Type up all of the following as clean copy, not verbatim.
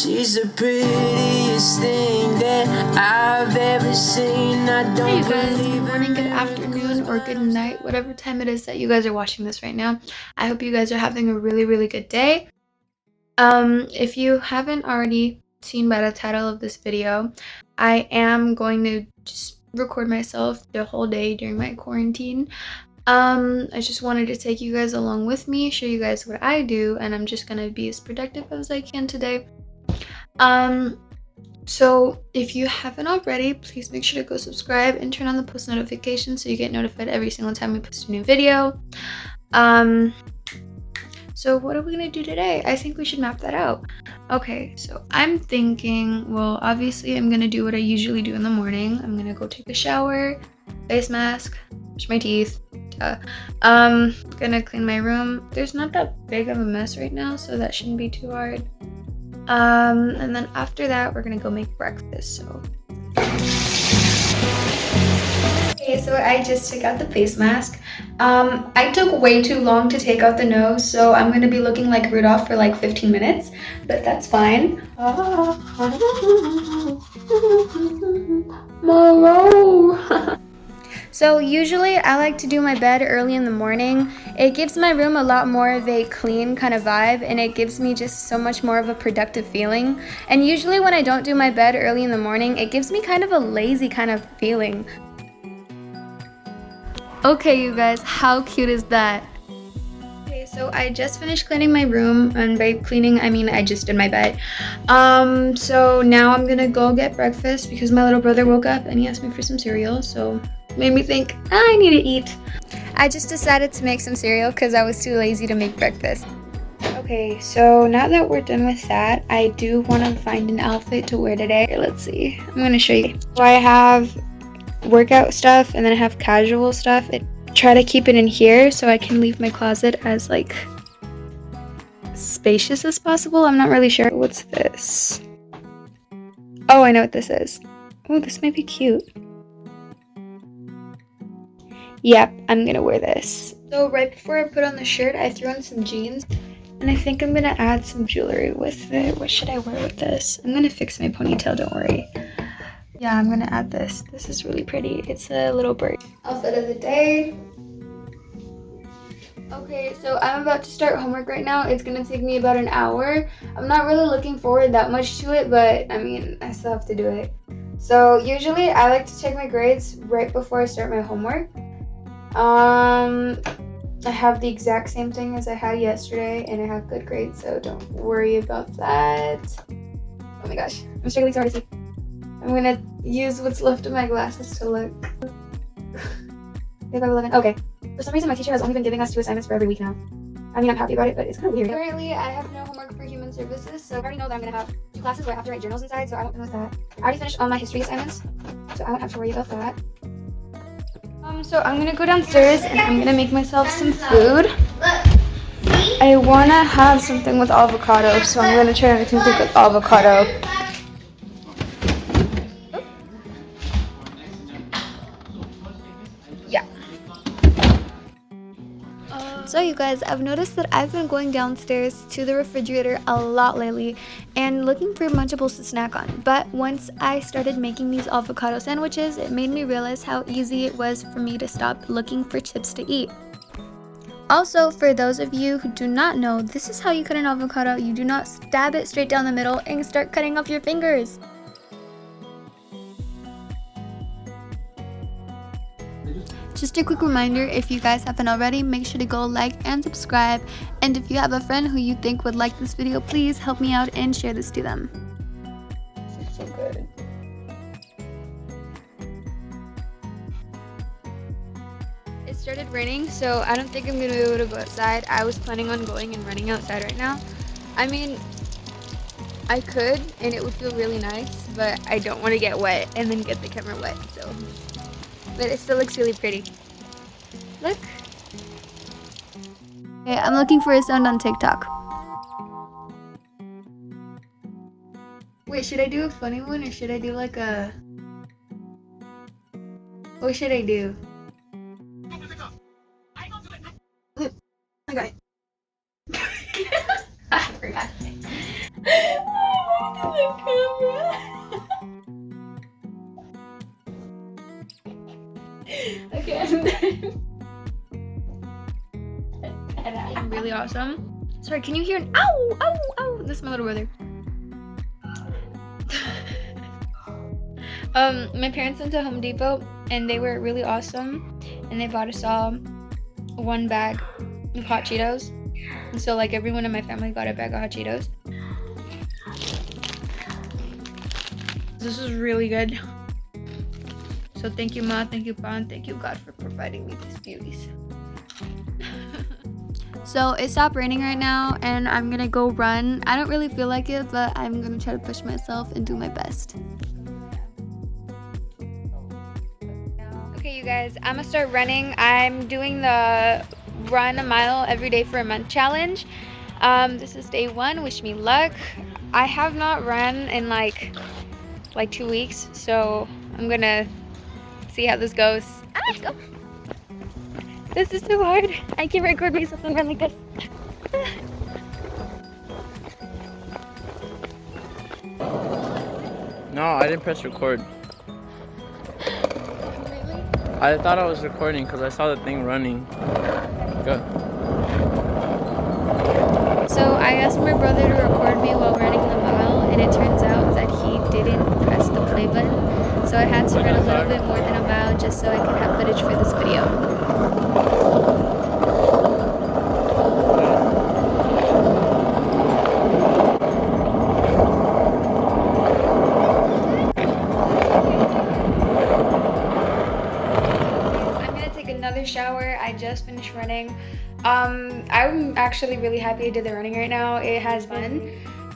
She's the prettiest thing that I've ever seen. I don't Hey you guys, believe good morning, good afternoon, or good night, whatever time it is that you guys are watching this right now. I hope you guys are having a really good day. If you haven't already seen by the title of this video, I am going to just record myself the whole day during my quarantine. I just wanted to take you guys along with me, show you guys what I do, and I'm just gonna be as productive as I can today. So if you haven't already, please make sure to go subscribe and turn on the post notifications so you get notified every single time we post a new video. So what are we gonna do today? I think we should map that out. Okay, so I'm thinking, well, obviously I'm gonna do what I usually do in the morning. I'm gonna go take a shower, face mask, brush my teeth. Gonna clean my room. There's not that big of a mess right now, so that shouldn't be too hard. And then after that, we're gonna go make breakfast. So okay, so I just took out the face mask. I took way too long to take out the nose, so I'm gonna be looking like Rudolph for like 15 minutes, but that's fine. Molo. So usually I like to do my bed early in the morning. It gives my room a lot more of a clean kind of vibe, and it gives me just so much more of a productive feeling. And usually when I don't do my bed early in the morning, it gives me kind of a lazy kind of feeling. Okay, you guys, how cute is that? Okay, so I just finished cleaning my room, and by cleaning, I mean I just did my bed. So now I'm gonna go get breakfast because my little brother woke up and he asked me for some cereal, so made me think I need to eat. I just decided to make some cereal because I was too lazy to make breakfast. Okay, so now that we're done with that, I do want to find an outfit to wear today. Let's see, I'm gonna show you. So I have workout stuff and then I have casual stuff. I try to keep it in here so I can leave my closet as like spacious as possible. I'm not really sure. What's this? Oh, I know what this is. Oh, this might be cute. Yep, I'm gonna wear this. So right before I put on the shirt, I threw on some jeans, and I think I'm gonna add some jewelry with it. What should I wear with this? I'm gonna fix my ponytail, don't worry. Yeah, I'm gonna add this. This is really pretty. It's a little bird. Outfit of the day. Okay, so I'm about to start homework right now. It's gonna take me about an hour. I'm not really looking forward that much to it, but I mean, I still have to do it. So usually I like to check my grades right before I start my homework. I have the exact same thing as I had yesterday, and I have good grades, so don't worry about that. Oh my gosh, I'm struggling so hard to see. I'm gonna use what's left of my glasses to look. 11. Okay. For some reason, my teacher has only been giving us 2 assignments for every week now. I mean, I'm happy about it, but it's kind of weird. Currently, I have no homework for human services, so I already know that I'm gonna have 2 classes where I have to write journals inside, so I won't deal with that. I already finished all my history assignments, so I won't have to worry about that. So I'm gonna go downstairs and I'm gonna make myself some food. I wanna have something with avocado, so I'm gonna try anything with avocado. Yeah. So you guys, I've noticed that I've been going downstairs to the refrigerator a lot lately and looking for Munchables to snack on. But once I started making these avocado sandwiches, it made me realize how easy it was for me to stop looking for chips to eat. Also, for those of you who do not know, this is how you cut an avocado. You do not stab it straight down the middle and start cutting off your fingers. Just a quick reminder, if you guys haven't already, make sure to go like and subscribe. And if you have a friend who you think would like this video, please help me out and share this to them. This is so good. It started raining, so I don't think I'm gonna be able to go outside. I was planning on going and running outside right now. I mean, I could, and it would feel really nice, but I don't want to get wet and then get the camera wet, so. But it still looks really pretty. Look. Okay, I'm looking for a sound on TikTok. Wait, should I do a funny one or should I do like a... What should I do? I got it. I forgot. Okay, I'm done. I'm really awesome. Sorry, can you hear an ow, ow, ow? This is my little brother. My parents went to Home Depot and they were really awesome, and they bought us all one bag of hot Cheetos. And so like everyone in my family got a bag of hot Cheetos. This is really good. So thank you, Ma, thank you, Pa, and thank you, God, for providing me these beauties. So it stopped raining right now and I'm gonna go run. I don't really feel like it, but I'm gonna try to push myself and do my best. Okay, you guys, I'm gonna start running. I'm doing the run a mile every day for a month challenge. This is day 1. Wish me luck. I have not run in like 2 weeks, so I'm gonna see how this goes. Let's go. This is too hard. I can't record myself and run like this. No, I didn't press record. Really? I thought I was recording because I saw the thing running. Go. So I asked my brother to record me while running the mile, and it turns out that he didn't press the play button. So I had to run a little bit more than a mile just so I could have footage for this video. I'm gonna take another shower. I just finished running. I'm actually really happy I did the running right now. It has fun.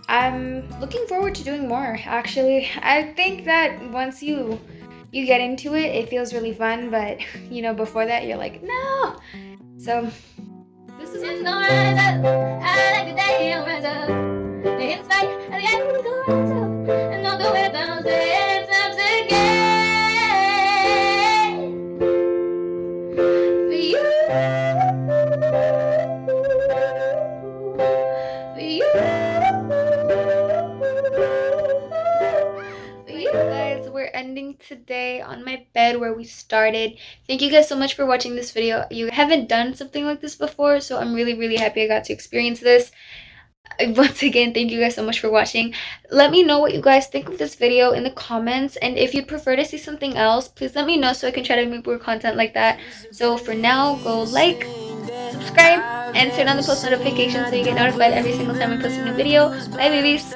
I'm looking forward to doing more, actually. I think that once you get into it, it feels really fun, but you know, before that you're like, no. So this is it. Ending today on my bed where we started. Thank you guys so much for watching this video. You haven't done something like this before, so I'm really happy I got to experience this. Once again, thank you guys so much for watching. Let me know what you guys think of this video in the comments, and if you'd prefer to see something else, please let me know so I can try to make more content like that. So for now, go like, subscribe, and turn on the post notifications so you get notified every single time I post a new video. Bye babies.